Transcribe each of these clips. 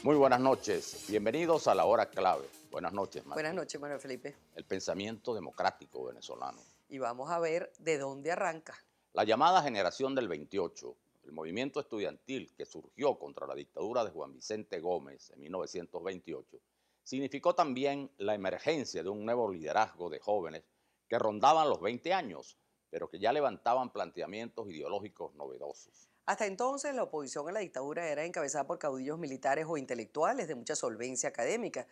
Muy buenas noches, bienvenidos a la hora clave. Buenas noches, Buenas Martín. noches, Manuel Felipe. El pensamiento democrático venezolano. Y vamos a ver de dónde arranca. La llamada generación del 28, el movimiento estudiantil que surgió contra la dictadura de Juan Vicente Gómez en 1928, significó también la emergencia de un nuevo liderazgo de jóvenes que rondaban los 20 años, pero que ya levantaban planteamientos ideológicos novedosos. Hasta entonces, la oposición a la dictadura era encabezada por caudillos militares o intelectuales de mucha solvencia académica,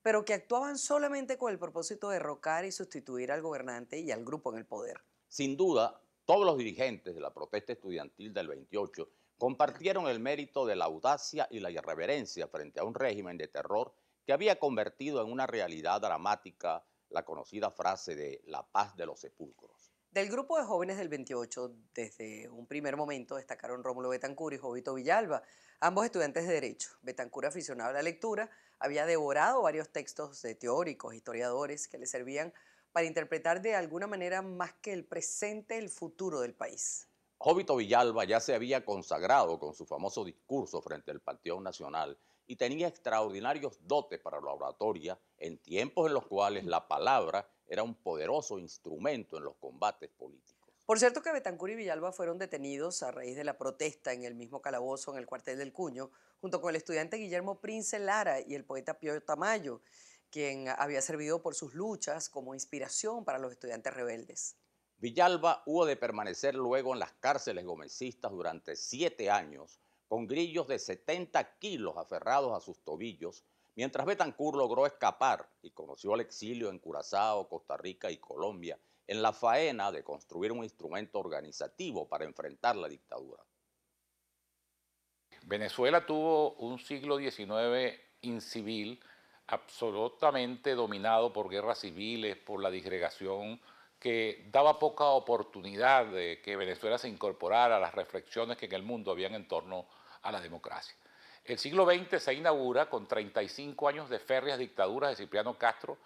pero que actuaban solamente con el propósito de derrocar y sustituir al gobernante y al grupo en el poder. Sin duda, todos los dirigentes de la protesta estudiantil del 28 compartieron el mérito de la audacia y la irreverencia frente a un régimen de terror que había convertido en una realidad dramática la conocida frase de la paz de los sepulcros. Del grupo de jóvenes del 28, desde un primer momento destacaron Rómulo Betancourt y Jovito Villalba, ambos estudiantes de Derecho. Betancourt, aficionado a la lectura, había devorado varios textos de teóricos, historiadores, que le servían para interpretar de alguna manera más que el presente, el futuro del país. Jovito Villalba ya se había consagrado con su famoso discurso frente al Panteón Nacional y tenía extraordinarios dotes para la oratoria en tiempos en los cuales la palabra era un poderoso instrumento en los combates políticos. Por cierto que Betancourt y Villalba fueron detenidos a raíz de la protesta en el mismo calabozo en el cuartel del Cuño, junto con el estudiante Guillermo Prince Lara y el poeta Pío Tamayo, quien había servido por sus luchas como inspiración para los estudiantes rebeldes. Villalba hubo de permanecer luego en las cárceles gomecistas durante 7 años, con grillos de 70 kilos aferrados a sus tobillos, mientras Betancourt logró escapar y conoció el exilio en Curazao, Costa Rica y Colombia, en la faena de construir un instrumento organizativo para enfrentar la dictadura. Venezuela tuvo un siglo XIX incivil absolutamente dominado por guerras civiles, por la disgregación, que daba poca oportunidad de que Venezuela se incorporara a las reflexiones que en el mundo habían en torno a la democracia. El siglo XX se inaugura con 35 años de férreas dictaduras de Cipriano Castro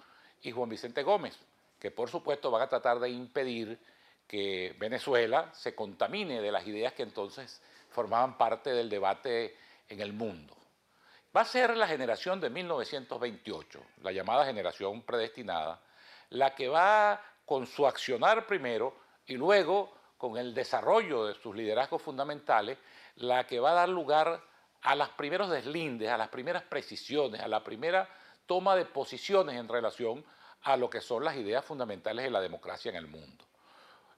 y Juan Vicente Gómez, que por supuesto van a tratar de impedir que Venezuela se contamine de las ideas que entonces formaban parte del debate en el mundo. Va a ser la generación de 1928, la llamada generación predestinada, la que va con su accionar primero y luego con el desarrollo de sus liderazgos fundamentales, la que va a dar lugar a los primeros deslindes, a las primeras precisiones, a la primera toma de posiciones en relación a lo que son las ideas fundamentales de la democracia en el mundo.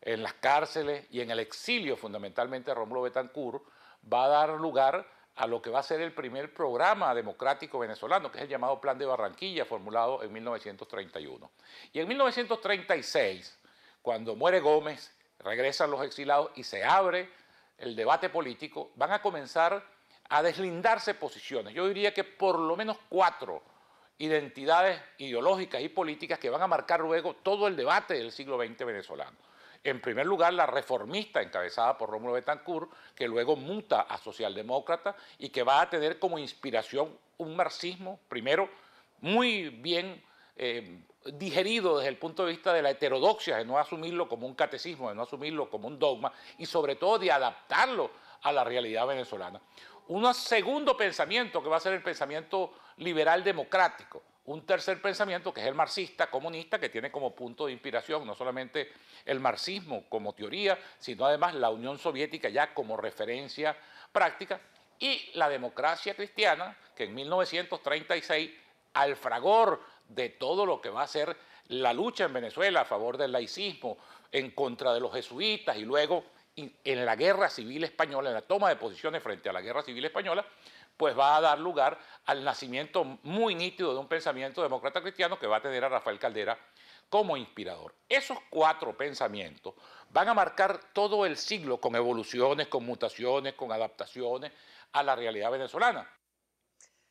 En las cárceles y en el exilio, fundamentalmente Rómulo Betancourt, va a dar lugar a lo que va a ser el primer programa democrático venezolano, que es el llamado Plan de Barranquilla, formulado en 1931. Y en 1936, cuando muere Gómez, regresan los exilados y se abre el debate político, van a comenzar a deslindarse posiciones. Yo diría que por lo menos 4 identidades ideológicas y políticas que van a marcar luego todo el debate del siglo XX venezolano. En primer lugar, la reformista encabezada por Rómulo Betancourt, que luego muta a socialdemócrata y que va a tener como inspiración un marxismo, primero, muy bien digerido desde el punto de vista de la heterodoxia, de no asumirlo como un catecismo, de no asumirlo como un dogma y sobre todo de adaptarlo a la realidad venezolana. Un segundo pensamiento que va a ser el pensamiento liberal democrático, un tercer pensamiento que es el marxista, comunista, que tiene como punto de inspiración no solamente el marxismo como teoría, sino además la Unión Soviética ya como referencia práctica, y la democracia cristiana, que en 1936, al fragor de todo lo que va a ser la lucha en Venezuela a favor del laicismo, en contra de los jesuitas y luego en la guerra civil española, en la toma de posiciones frente a la guerra civil española, pues va a dar lugar al nacimiento muy nítido de un pensamiento demócrata cristiano que va a tener a Rafael Caldera como inspirador. Esos 4 pensamientos van a marcar todo el siglo con evoluciones, con mutaciones, con adaptaciones a la realidad venezolana.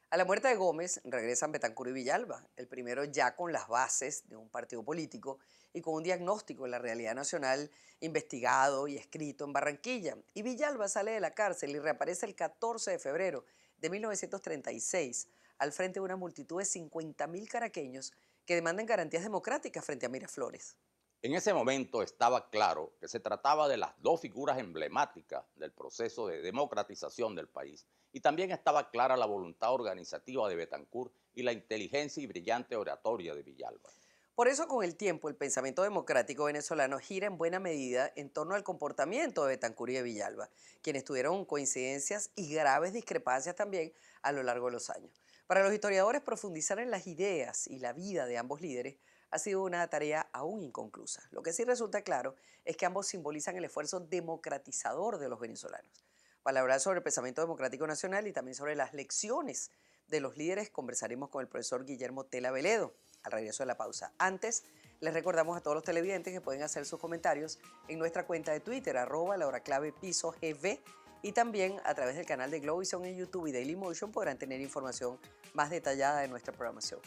A la muerte de Gómez regresan Betancourt y Villalba, el primero ya con las bases de un partido político y con un diagnóstico de la realidad nacional investigado y escrito en Barranquilla. Y Villalba sale de la cárcel y reaparece el 14 de febrero de 1936 al frente de una multitud de 50.000 caraqueños que demandan garantías democráticas frente a Miraflores. En ese momento estaba claro que se trataba de las dos figuras emblemáticas del proceso de democratización del país y también estaba clara la voluntad organizativa de Betancur y la inteligencia y brillante oratoria de Villalba. Por eso, con el tiempo, el pensamiento democrático venezolano gira en buena medida en torno al comportamiento de Betancur y de Villalba, quienes tuvieron coincidencias y graves discrepancias también a lo largo de los años. Para los historiadores, profundizar en las ideas y la vida de ambos líderes ha sido una tarea aún inconclusa. Lo que sí resulta claro es que ambos simbolizan el esfuerzo democratizador de los venezolanos. Para hablar sobre el pensamiento democrático nacional y también sobre las lecciones de los líderes, conversaremos con el profesor Guillermo Tela Veledo al regreso de la pausa. Antes, les recordamos a todos los televidentes que pueden hacer sus comentarios en nuestra cuenta de Twitter, @lahoraclavepisogv, y también a través del canal de Globovisión en YouTube y Dailymotion podrán tener información más detallada de nuestra programación.